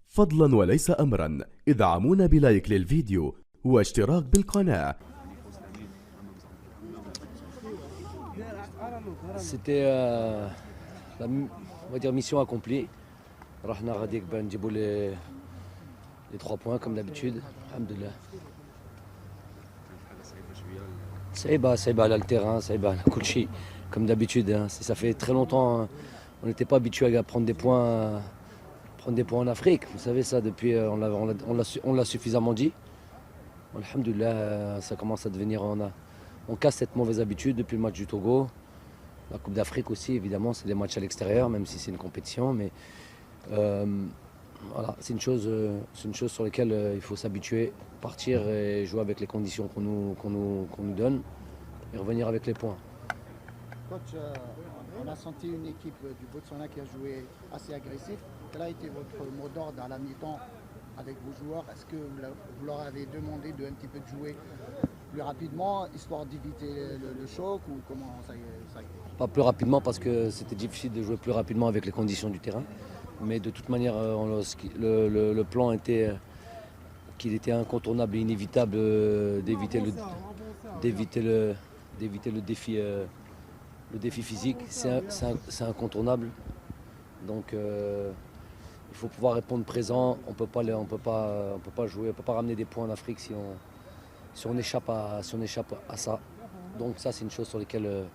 فضلا وليس أمرا ادعمونا بلايك للفيديو واشتراك بالقناة. C'était on va dire mission accomplie. رحنا غاديك بان نجيبوا les 3 points comme d'habitude. Alhamdoulilah. صعيبة على التيران, صعيبة على كل شيء comme d'habitude. Hein. Ça fait très longtemps, on n'était pas habitué à prendre des points en Afrique. Vous savez ça depuis, on l'a suffisamment dit. Alhamdoulilah, ça commence à devenir, on casse cette mauvaise habitude depuis le match du Togo. La Coupe d'Afrique aussi, évidemment, c'est des matchs à l'extérieur, même si c'est une compétition. Mais voilà, c'est une chose sur laquelle il faut s'habituer, partir et jouer avec les conditions qu'on nous donne et revenir avec les points. Coach, on a senti une équipe du Botswana qui a joué assez agressif. Quel a été votre mot d'ordre à la mi-temps avec vos joueurs? Est-ce que vous leur avez demandé de un petit peu de jouer plus rapidement, histoire d'éviter le choc, ou comment ça y est? Pas plus rapidement parce que c'était difficile de jouer plus rapidement avec les conditions du terrain. Mais de toute manière, le plan était qu'il était incontournable et inévitable d'éviter le défi physique. C'est incontournable. Donc il faut pouvoir répondre présent. On peut pas jouer, on peut pas ramener des points en Afrique si on échappe à ça. Donc ça, c'est une chose sur laquelle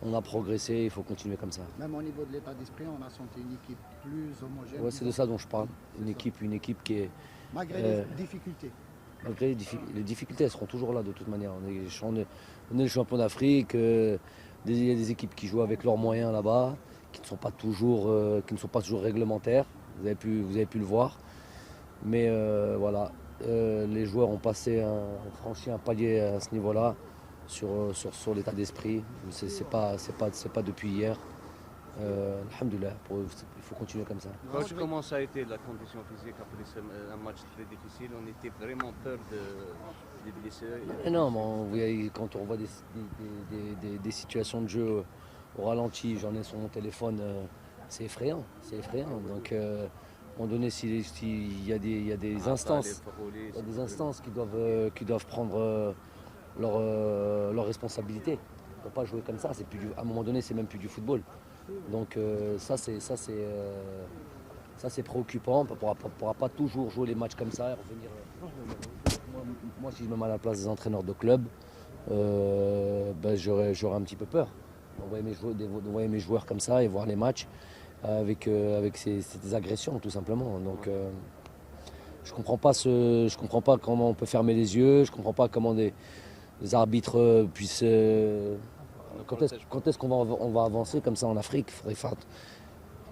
on a progressé, il faut continuer comme ça. Même au niveau de l'état d'esprit, on a senti une équipe plus homogène. Ouais, c'est de ça dont je parle. Une équipe qui est... Malgré les difficultés. Malgré les difficultés, elles seront toujours là de toute manière. On est le champion d'Afrique. Il y a des équipes qui jouent avec leurs moyens là-bas, qui ne sont pas toujours réglementaires. Vous avez pu le voir. Mais voilà, les joueurs ont franchi un palier à ce niveau-là. Sur l'état d'esprit, c'est pas depuis hier. Alhamdoulilah, il faut continuer comme ça. Comment ça a été la condition physique après un match très difficile? On était vraiment peur des blessés. Non, quand on voit des situations de jeu au ralenti, j'en ai sur mon téléphone, c'est effrayant. Donc, à un moment donné, s'il y a des instances, qui doivent prendre leurs responsabilités. On ne peut pas jouer comme ça. À un moment donné, c'est même plus du football. Donc ça c'est préoccupant. On ne pourra pas toujours jouer les matchs comme ça et revenir. Moi, si je me mets à la place des entraîneurs de club, j'aurais un petit peu peur d'envoyer mes joueurs comme ça et voir les matchs avec ces agressions, tout simplement. Donc je comprends pas comment on peut fermer les yeux. Je comprends pas comment des arbitres puissent... Quand est-ce qu'on va avancer comme ça en Afrique, Rifat?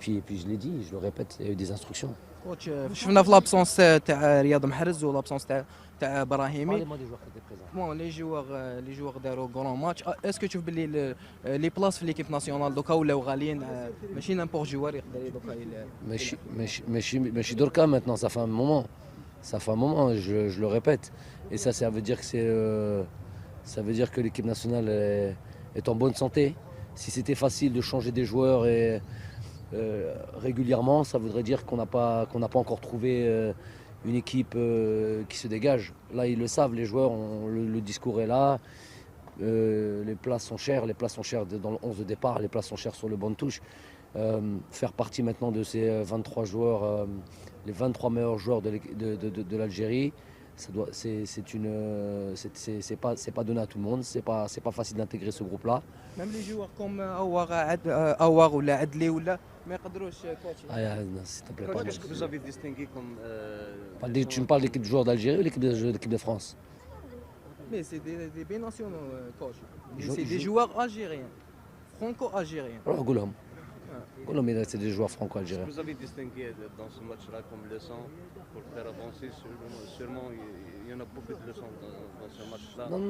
Puis je l'ai dit, je le répète, il y a eu des instructions. كوتش شفنا في لابسونس تاع رياض محرز ولابسونس تاع براهيمي بون لي جوغ داروا كرون ماتش. اسكو تشوف باللي لي بلاص في ليكيب ناسيونال دوكا ولاو غاليين ماشي نامبور جوار يقدر دوكا ماشي دركا maintenant, ça fait un moment, je le répète. Et ça veut dire que l'équipe nationale est en bonne santé. Si c'était facile de changer des joueurs régulièrement, ça voudrait dire qu'on n'a pas encore trouvé une équipe qui se dégage. Là, ils le savent, les joueurs, le discours est là. Les places sont chères dans le 11 de départ, les places sont chères sur le banc de touche. Faire partie maintenant de ces 23 joueurs, les 23 meilleurs joueurs de l'Algérie, c'est pas donné à tout le monde, c'est pas facile d'intégrer ce groupe-là. Même les joueurs comme Awar ou Adli ou là, mais يقدروش كوتش. S'il te plaît, pas. Qu'est-ce que vous avez distingué comme... Tu me parles de l'équipe de joueurs d'Algérie ou l'équipe de France? Mais c'est des binationaux, coach. C'est des joueurs algériens, franco-algériens. Alors, Goulam, c'est des joueurs franco-algériens. Qu'est-ce que vous avez distingué dans ce match-là comme leçon pour faire avancer? Sûrement, il y en a beaucoup de leçons dans ce match-là. Non,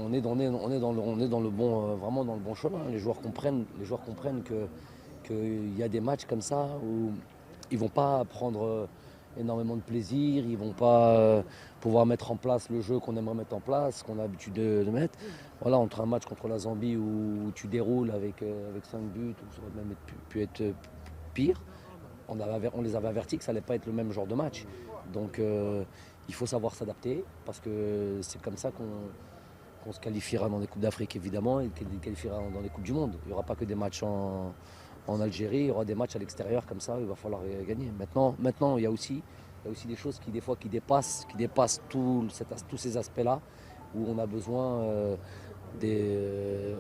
on est dans le bon, vraiment dans le bon chemin. Les joueurs comprennent qu'il y a des matchs comme ça où ils vont pas prendre énormément de plaisir, ils vont pas pouvoir mettre en place le jeu qu'on aimerait mettre en place, qu'on a l'habitude de mettre. Voilà, entre un match contre la Zambie où tu déroules avec 5 buts, où ça aurait même pu être pire. On les avait avertis que ça n'allait pas être le même genre de match. Donc il faut savoir s'adapter parce que c'est comme ça qu'on se qualifiera dans les Coupes d'Afrique évidemment et qu'on se qualifiera dans les Coupes du Monde. Il n'y aura pas que des matchs en Algérie, il y aura des matchs à l'extérieur comme ça, il va falloir gagner. Maintenant il y a aussi des choses qui des fois qui dépassent tous ces aspects-là où on a besoin des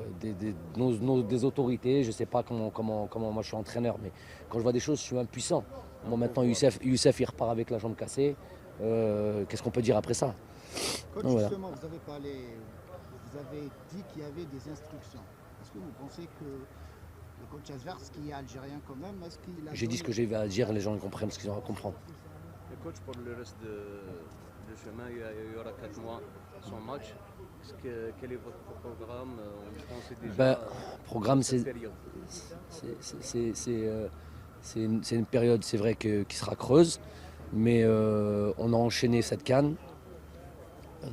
autorités. Je ne sais pas comment moi je suis entraîneur, mais quand je vois des choses, je suis impuissant. Moi maintenant, Youssef il repart avec la jambe cassée. Qu'est-ce qu'on peut dire après ça? Coach, Donc, voilà. justement, vous avez dit qu'il y avait des instructions. Est-ce que vous pensez que le coach Asvers, qui est algérien quand même, est-ce qu'il a... J'ai dit ce que j'ai à dire, les gens comprennent ce qu'ils ont à comprendre. Le coach, pour le reste de chemin, il y aura 4 mois sans match. Quel est votre programme? On pensait déjà Programme, cette c'est période. c'est une période, c'est vrai, qui sera creuse, mais on a enchaîné cette CAN.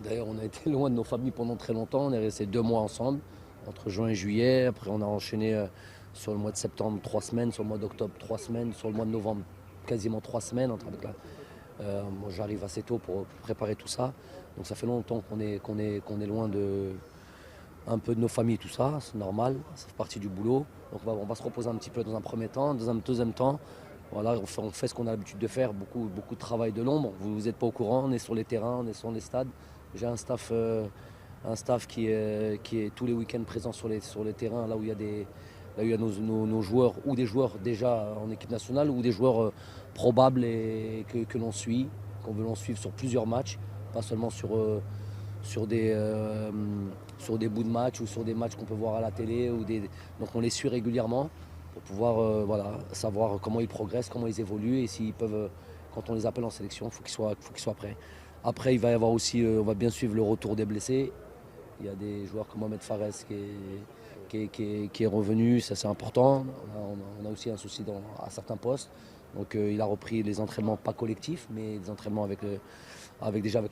D'ailleurs, on a été loin de nos familles pendant très longtemps. On est resté 2 mois ensemble, entre juin et juillet. Après, on a enchaîné sur le mois de septembre 3 semaines, sur le mois d'octobre 3 semaines, sur le mois de novembre quasiment 3 semaines. Moi, j'arrive assez tôt pour préparer tout ça. Donc ça fait longtemps qu'on est loin un peu de nos familles, tout ça. C'est normal, ça fait partie du boulot. Donc on va se reposer un petit peu dans un premier temps. Dans un deuxième temps, voilà, on fait ce qu'on a l'habitude de faire, beaucoup de travail de l'ombre. Vous n'êtes pas au courant, on est sur les terrains, on est sur les stades. J'ai un staff qui est tous les week-ends présent sur les terrains, là où il y a nos joueurs, ou des joueurs déjà en équipe nationale, ou des joueurs probables et que l'on suit, qu'on veut l'on suivre sur plusieurs matchs, pas seulement sur des bouts de match ou sur des matchs qu'on peut voir à la télé. Donc on les suit régulièrement pour pouvoir savoir comment ils progressent, comment ils évoluent et s'ils peuvent, quand on les appelle en sélection, il faut qu'ils soient prêts. Après, il va y avoir aussi, on va bien suivre le retour des blessés. Il y a des joueurs comme Mohamed Fares qui est revenu, ça c'est important. On a aussi un souci à certains postes. Donc il a repris les entraînements pas collectifs, mais des entraînements avec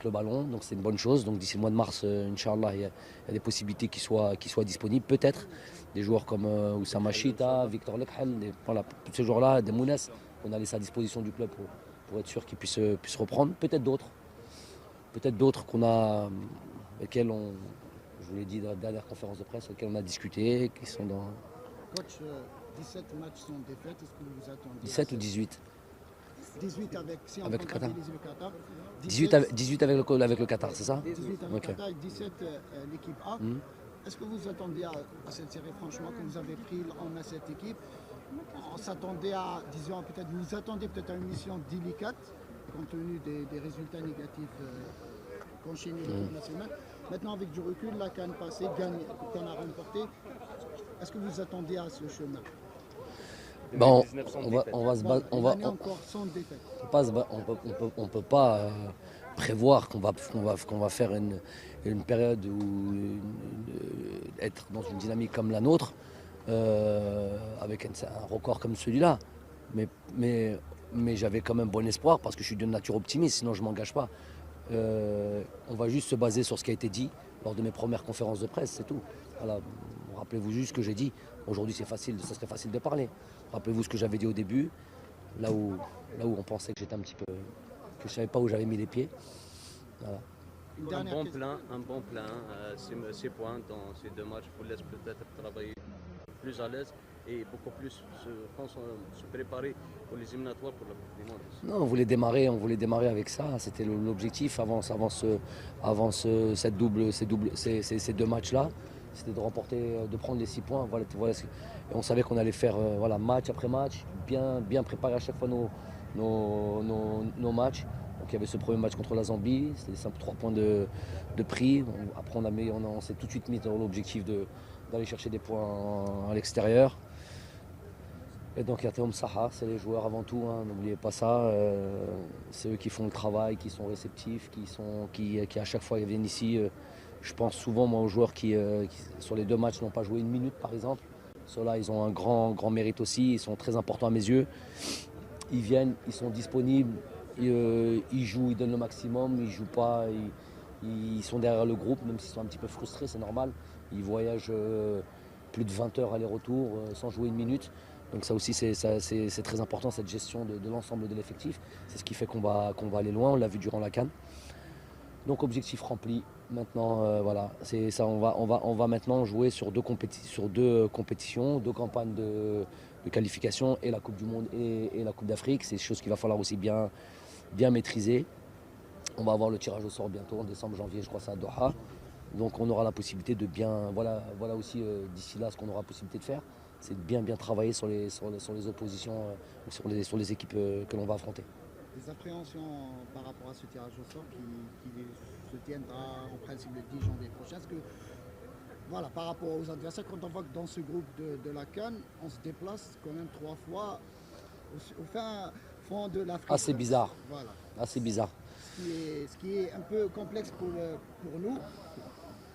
le ballon. Donc c'est une bonne chose. Donc d'ici le mois de mars, Inch'Allah, il y a des possibilités qui soient disponibles. Peut-être des joueurs comme Oussama Chita, Victor Lekhel, voilà, tous ces joueurs-là, des Mounes, qu'on a laissé à disposition du club pour être sûr qu'ils puissent reprendre. Peut-être d'autres qu'on a, lesquels je vous l'ai dit dans la dernière conférence de presse, lesquels on a discuté, qui sont dans... Coach, 17 matchs sans défaite, est-ce que vous attendez 17 ou 18 18 avec, si on Avec le Qatar. comptabilise le Qatar. 18 avec le Qatar, c'est ça? 18 avec Ok. le Qatar et 17 l'équipe A. Est-ce que vous attendiez à cette série, franchement, que vous avez pris en main cette équipe? On s'attendait à, disons, peut-être, vous attendez peut-être à une mission délicate, compte tenu des résultats négatifs qu'enchaînait l'équipe nationale. Maintenant, avec du recul, la CAN passée, qu'on a remporté, est-ce que vous attendez à ce chemin? Bon, 19 sans on défaite. va se Bon, battre. une année encore sans défaite. On peut pas prévoir qu'on va faire une période où être dans une dynamique comme la nôtre avec un record comme celui-là. Mais j'avais quand même bon espoir parce que je suis de nature optimiste, sinon je ne m'engage pas. On va juste se baser sur ce qui a été dit lors de mes premières conférences de presse, c'est tout. Voilà. Rappelez-vous juste ce que j'ai dit. Aujourd'hui, ça serait facile de parler. Rappelez-vous ce que j'avais dit au début, là où on pensait que j'étais un petit peu, que je ne savais pas où j'avais mis les pieds. Voilà. Une Un dernière bon question. plan, ces points dans ces 2 matchs vous laisse peut-être travailler plus à l'aise et beaucoup plus se préparer pour les éliminatoires pour la Coupe du Monde. Non, on voulait démarrer avec ça. C'était l'objectif avant ces 2 matchs-là. C'était de prendre les 6 points. Voilà, et on savait qu'on allait faire match après match, bien préparer à chaque fois nos matchs. Donc il y avait ce premier match contre la Zambie, c'était des simples 3 points de prix. Après on s'est tout de suite mis dans l'objectif d'aller chercher des points à l'extérieur. Et donc il y a Théom Saha, c'est les joueurs avant tout, hein, n'oubliez pas ça. C'est eux qui font le travail, qui sont réceptifs, qui à chaque fois viennent ici. Je pense souvent moi aux joueurs qui sur les 2 matchs n'ont pas joué 1 minute par exemple. Ceux-là, ils ont un grand mérite aussi, ils sont très importants à mes yeux. Ils viennent, ils sont disponibles, ils jouent, ils donnent le maximum, ils jouent pas, ils sont derrière le groupe, même s'ils sont un petit peu frustrés, c'est normal. Ils voyagent plus de 20 heures aller-retour sans jouer 1 minute. Donc ça aussi c'est très important, cette gestion de l'ensemble de l'effectif. C'est ce qui fait qu'on va aller loin, on l'a vu durant la CAN. Donc objectif rempli. Maintenant, voilà, c'est ça. On va maintenant jouer sur deux compétitions, deux campagnes de qualification, et la Coupe du Monde et la Coupe d'Afrique. C'est des choses qu'il va falloir aussi bien maîtriser. On va avoir le tirage au sort bientôt, en décembre, janvier, je crois, c'est à Doha. Donc on aura la possibilité de bien, voilà aussi d'ici là ce qu'on aura la possibilité de faire, c'est de bien travailler sur les oppositions, sur les équipes que l'on va affronter. Des appréhensions par rapport à ce tirage au sort qui se tiendra en principe le 10 janvier prochain. Est-ce que, voilà, par rapport aux adversaires, quand on voit que dans ce groupe de la CAN, on se déplace quand même 3 fois au fin fond de l'Afrique. Assez bizarre. Voilà. Assez bizarre. Ce qui est un peu complexe pour nous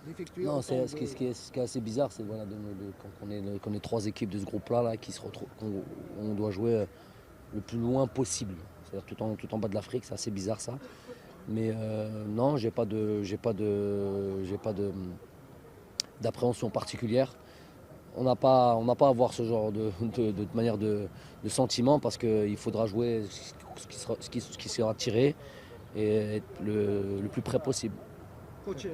d'effectuer. Non, ce qui est assez bizarre, c'est voilà, qu'on est 3 équipes de ce groupe-là là, qui se retrouvent, on doit jouer le plus loin possible. C'est-à-dire tout en bas de l'Afrique, c'est assez bizarre ça. Mais non, j'ai pas d'appréhension particulière. On n'a pas à avoir ce genre de manière de sentiment, parce qu'il faudra jouer ce qui sera tiré et être le plus près possible. Coach,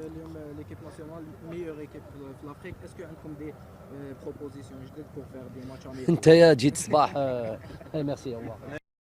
l'équipe nationale, meilleure équipe de l'Afrique, est-ce qu'il y a des propositions pour faire des matchs en انت يا جيت صباح. merci, au revoir.